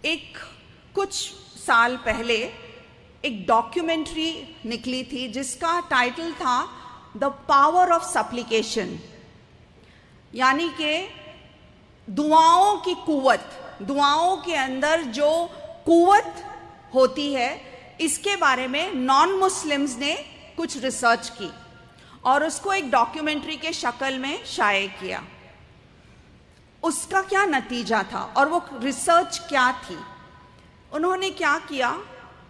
एक कुछ साल पहले एक डॉक्यूमेंट्री निकली थी जिसका टाइटल था द पावर ऑफ सप्लिकेशन, यानी कि दुआओं की कुव्वत, दुआओं के अंदर जो कुव्वत होती है, इसके बारे में नॉन मुस्लिम्स ने कुछ रिसर्च की और उसको एक डॉक्यूमेंट्री के शक्ल में शाये किया। उसका क्या नतीजा था और वो रिसर्च क्या थी? उन्होंने क्या किया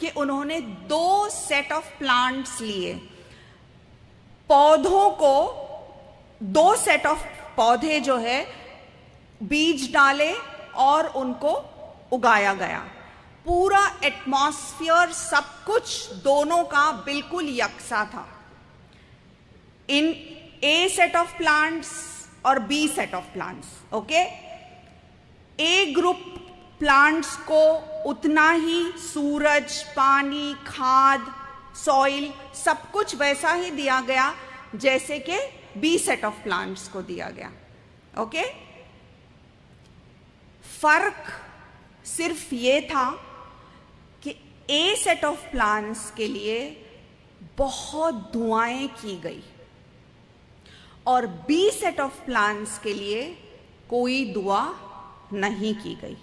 कि उन्होंने 2 सेट ऑफ प्लांट्स लिए, पौधों को 2 सेट ऑफ पौधे जो है बीज डाले और उनको उगाया गया। पूरा एटमॉस्फेयर सब कुछ दोनों का बिल्कुल यकसा था। In A set of plants और B set of plants, okay. A group plants को उतना ही सूरज, पानी, खाद, सॉइल सब कुछ वैसा ही दिया गया जैसे कि बी सेट ऑफ प्लांट्स को दिया गया, ओके। फर्क सिर्फ ये था कि ए सेट ऑफ प्लांट्स के लिए बहुत दुआएं की गई और बी सेट ऑफ प्लांट्स के लिए कोई दुआ नहीं की गई।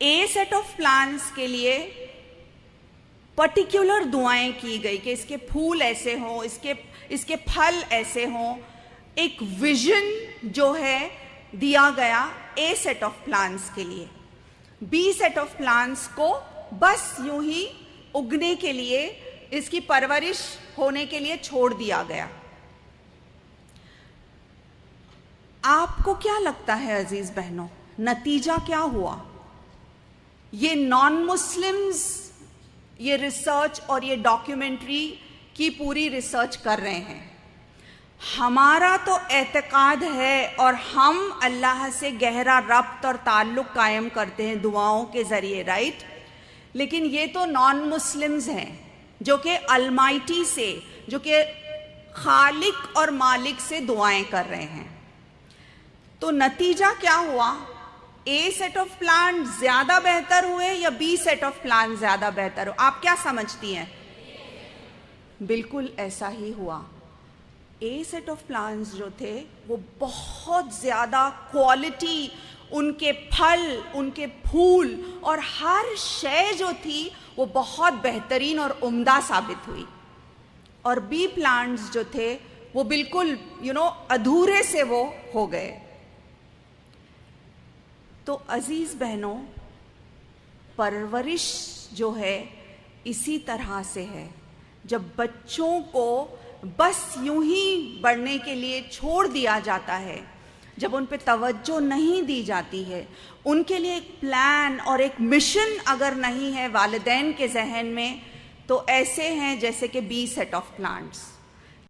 ए सेट ऑफ प्लांट्स के लिए पर्टिकुलर दुआएं की गई कि इसके फूल ऐसे हों, इसके फल ऐसे हों। एक विजन जो है दिया गया ए सेट ऑफ प्लांट्स के लिए। बी सेट ऑफ प्लांट्स को बस यूं ही उगने के लिए, इसकी परवरिश होने के लिए छोड़ दिया गया। आपको क्या लगता है अजीज बहनों, नतीजा क्या हुआ? ये नॉन मुस्लिम्स ये रिसर्च और ये डॉक्यूमेंट्री की पूरी रिसर्च कर रहे हैं। हमारा तो एतकाद है और हम अल्लाह से गहरा रब्त और ताल्लुक कायम करते हैं दुआओं के ज़रिए, राइट। लेकिन ये तो नॉन मुस्लिम्स हैं जो कि अलमाइटी से, जो कि खालिक और मालिक से दुआएं कर रहे हैं। तो नतीजा क्या हुआ? ए सेट ऑफ प्लांट ज़्यादा बेहतर हुए या बी सेट ऑफ प्लांट ज़्यादा बेहतर हो? आप क्या समझती हैं? बिल्कुल ऐसा ही हुआ। ए सेट ऑफ प्लांट्स जो थे वो बहुत ज़्यादा क्वालिटी, उनके फल, उनके फूल और हर शय जो थी वो बहुत बेहतरीन और उम्दा साबित हुई। और बी प्लांट्स जो थे वो बिल्कुल अधूरे से वो हो गए। तो अजीज़ बहनों, परवरिश जो है इसी तरह से है। जब बच्चों को बस यूं ही बढ़ने के लिए छोड़ दिया जाता है, जब उन पे तवज्जो नहीं दी जाती है, उनके लिए एक प्लान और एक मिशन अगर नहीं है वालिदैन के जहन में, तो ऐसे हैं जैसे कि बी सेट ऑफ प्लांट्स।